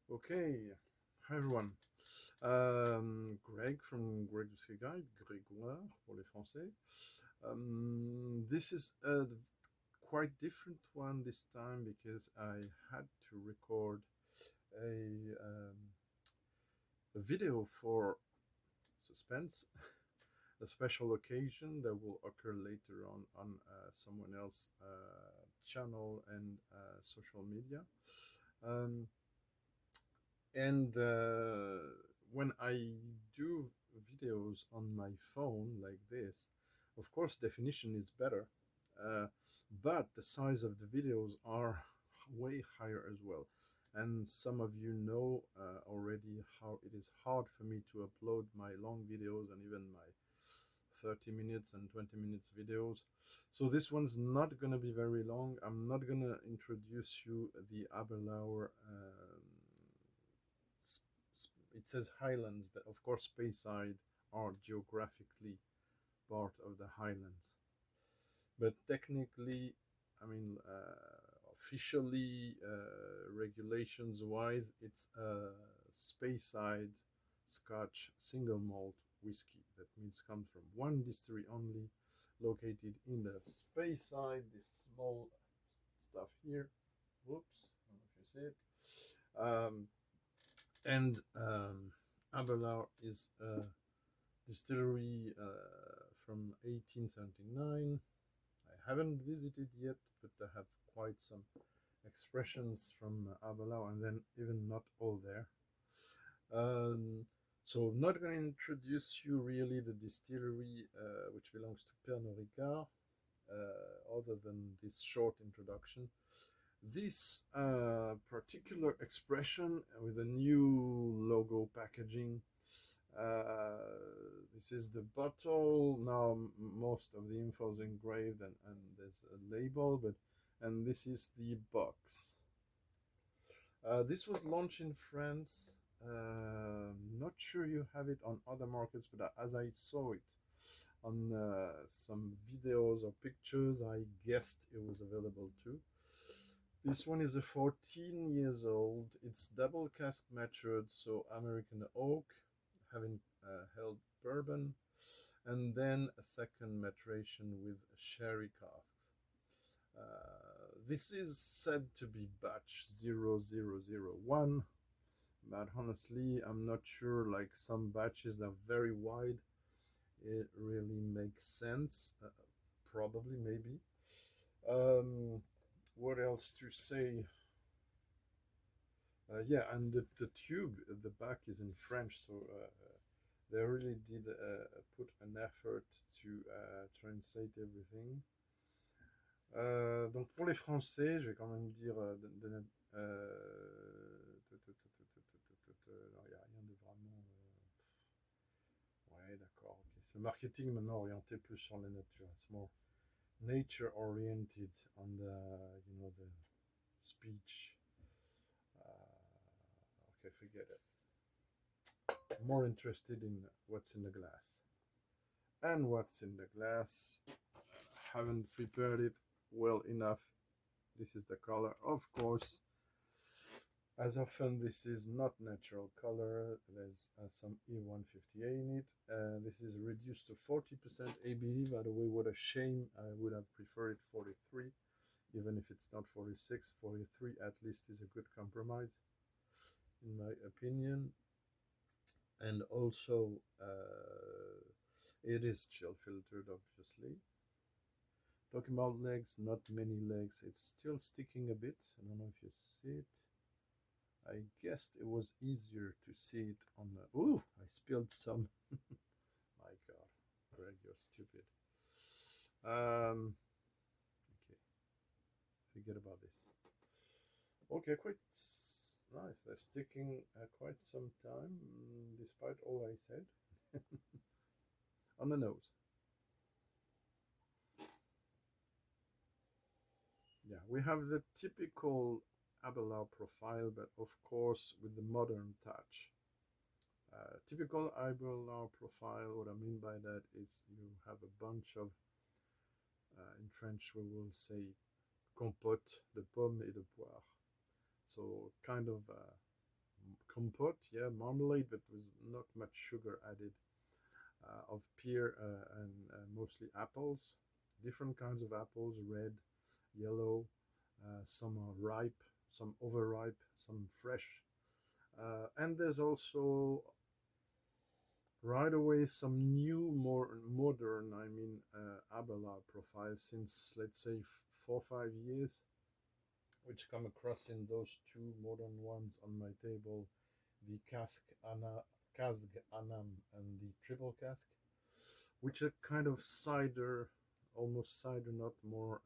Okay, hi everyone. Greg from Greg Whisky Guide, Grégoire pour les Français. This is a quite different one this time because I had to record a, um, a video for suspense, a special occasion that will occur later on someone else's channel and social media. Um, and when I do videos on my phone like this, of course definition is better, uh, but the size of the videos are way higher as well. And some of you know already how it is hard for me to upload my long videos and even my 30 minutes and 20 minutes videos. So this one's not going to be very long. I'm not going to introduce you the ABERLOUR it says Highlands, but of course Speyside are geographically part of the Highlands. But technically, I mean, officially, regulations wise, it's a Speyside Scotch single malt whiskey. That means comes from one distillery only, located in the Speyside, this small stuff here. Whoops, I don't know if you see it. And ABERLOUR is a distillery from 1879. I haven't visited yet, but I have quite some expressions from ABERLOUR, and then even not all there. So I'm not going to introduce you really the distillery which belongs to Pernod Ricard, other than this short introduction. This particular expression with a new logo packaging. This is the bottle. Now most of the info is engraved and there's a label, and this is the box. This was launched in France. Not sure you have it on other markets, but as I saw it on some videos or pictures, I guessed it was available too. This one is a 14 years old. It's double cask matured, so American oak, having held bourbon, and then a second maturation with sherry casks. This is said to be batch 0001, but honestly, I'm not sure. Like some batches that are very wide, it really makes sense. Probably, maybe. What else to say? Yeah, and the tube at the back is in French, so they really did put an effort to translate everything. Donc pour les Français, je vais quand même dire non, il n'y a rien de vraiment. Ouais, d'accord. Ok. C'est le marketing maintenant orienté plus sur la nature. It's more nature oriented on the speech. Okay, forget it. More interested in what's in the glass. And what's in the glass? I haven't prepared it well enough. This is the color, of course. As often, this is not natural color. There's some E150A in it. This is reduced to 40% ABV. By the way, what a shame. I would have preferred 43, even if it's not 46. 43 at least is a good compromise, in my opinion. And also, it is chill filtered, obviously. Talking about legs, not many legs. It's still sticking a bit. I don't know if you see it. I guessed it was easier to see it on the. Ooh, I spilled some. My God, Greg, you're stupid. Okay, forget about this. Okay, quite nice. They're sticking quite some time, despite all I said. On the nose. Yeah, we have the typical ABERLOUR profile, but of course with the modern touch. Typical ABERLOUR profile, what I mean by that is you have a bunch of, in French we will say compote de pommes et de poire. So kind of compote, yeah, marmalade, but with not much sugar added, of pear and mostly apples, different kinds of apples, red, yellow, some are ripe, some overripe, some fresh. And there's also right away some new, more modern, I mean, ABERLOUR profile since, let's say, 4 or 5 years, which come across in those two modern ones on my table, the Cask Anam and the Triple Cask, which are kind of cider, almost cider nut, more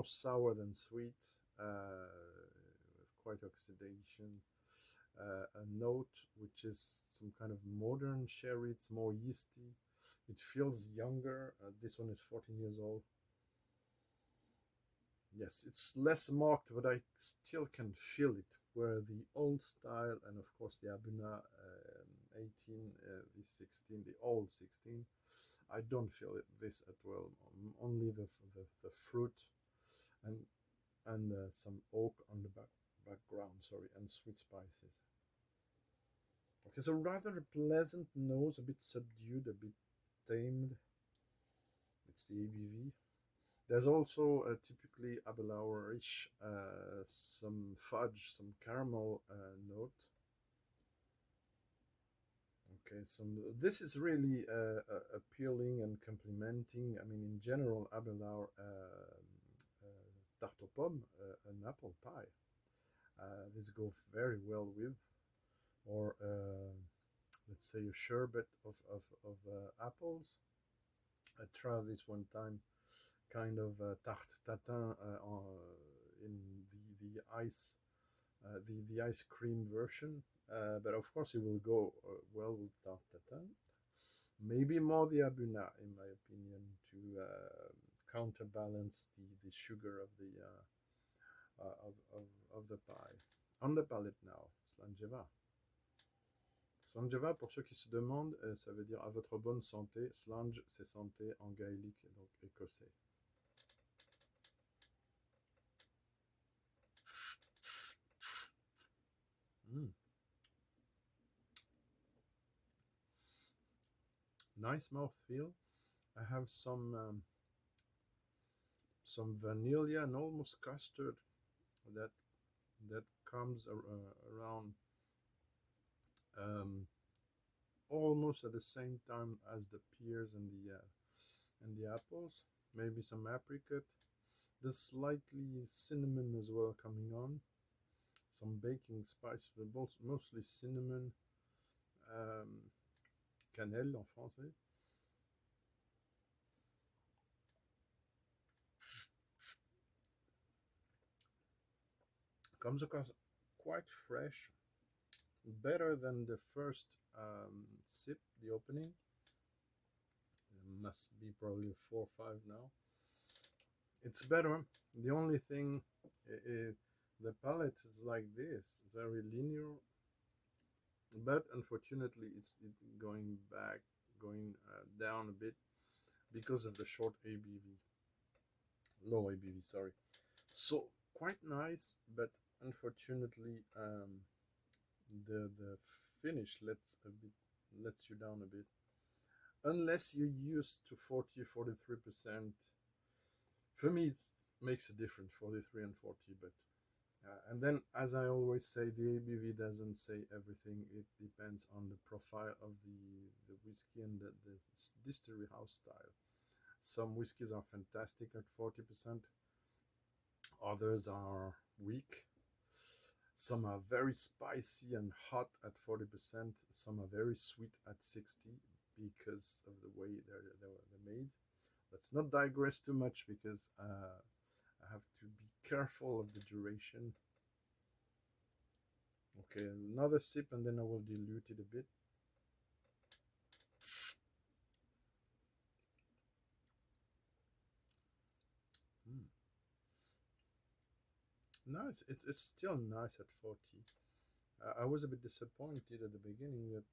sour than sweet, with quite oxidation. A note which is some kind of modern sherry. It's more yeasty. It feels younger. This one is 14 years old. Yes, it's less marked, but I still can feel it. Where the old style, and of course the A'Bunadh 18, the 16, the old 16, I don't feel it this at well. Only the fruit and some oak on the background. Sorry, and sweet spices. Okay, so rather a pleasant nose, a bit subdued, a bit tamed. It's the ABV. There's also typically ABERLOUR-ish, some fudge, some caramel note. Okay, this is really appealing and complimenting. I mean, in general, ABERLOUR tarte aux pommes, an apple pie. This goes very well with, or let's say a sherbet of apples. I tried this one time, kind of tarte tatin in the ice, the ice cream version. But of course, it will go well with tarte tatin. Maybe more the A'Bunadh, in my opinion, to counterbalance the sugar of the pie. On the palate now, Slàinte. Slàinte, pour ceux qui se demandent, ça veut dire à votre bonne santé. Slàinte, c'est santé en gaélique, donc écossais. Mm. Nice mouthfeel. I have some vanilla and almost custard that comes around almost at the same time as the pears and the apples. Maybe some apricot. There's slightly cinnamon as well coming on. Some baking spice, but mostly cinnamon. Cannelle en français. Comes across quite fresh, better than the first sip, the opening. It must be probably a 4 or 5 now. It's better. The only thing, the palate is like this, very linear, but unfortunately it's going down a bit because of the short ABV, low ABV, sorry. So quite nice, but unfortunately the finish lets you down a bit, unless you're used to 43%. For me, it makes a difference, 43 and 40, but and then, as I always say, the ABV doesn't say everything. It depends on the profile of the whiskey and the distillery house style. Some whiskies are fantastic at 40%. Others are weak. Some are very spicy and hot at 40%. Some are very sweet at 60% because of the way they're made. Let's not digress too much because I have to be careful of the duration. Okay, another sip and then I will dilute it a bit. No, it's still nice at 40. I was a bit disappointed at the beginning, but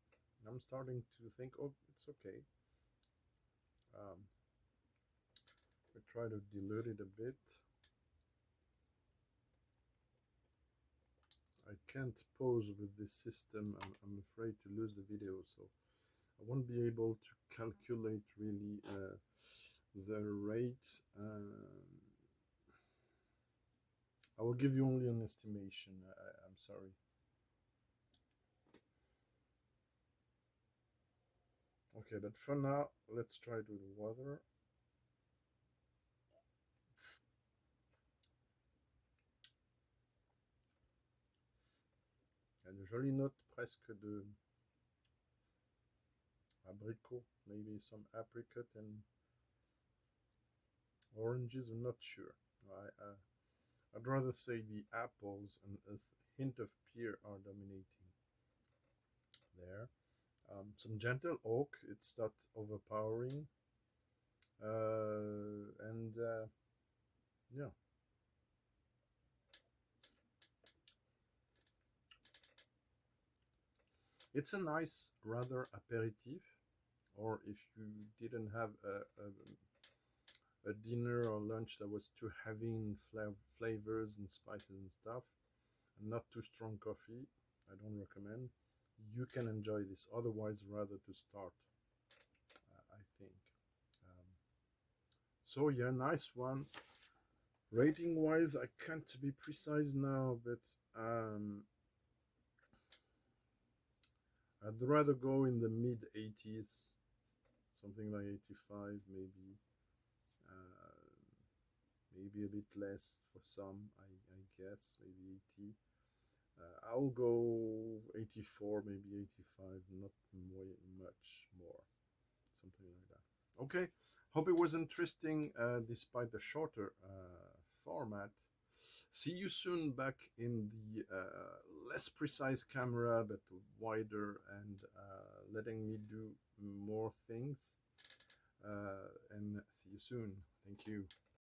I'm starting to think, oh, it's okay. I try to dilute it a bit. I can't pause with this system. I'm afraid to lose the video, so I won't be able to calculate really the rate. I will give you only an estimation. I'm sorry. Okay, but for now, let's try it with water. Il y a de jolies notes presque de abricot, maybe some apricot and oranges. I'm not sure. I'd rather say the apples and a hint of pear are dominating there. Some gentle oak, it's not overpowering. And yeah. It's a nice, rather aperitif, or if you didn't have a dinner or lunch that was too heavy in flavors and spices and stuff, and not too strong coffee, I don't recommend. You can enjoy this, otherwise rather to start, I think. So yeah, nice one. Rating wise, I can't be precise now, but I'd rather go in the mid 80s, something like 85 maybe. Maybe a bit less for some, I guess, maybe 80. I'll go 84, maybe 85, not much more, something like that. Okay, hope it was interesting despite the shorter format. See you soon back in the less precise camera, but wider, and letting me do more things. And see you soon. Thank you.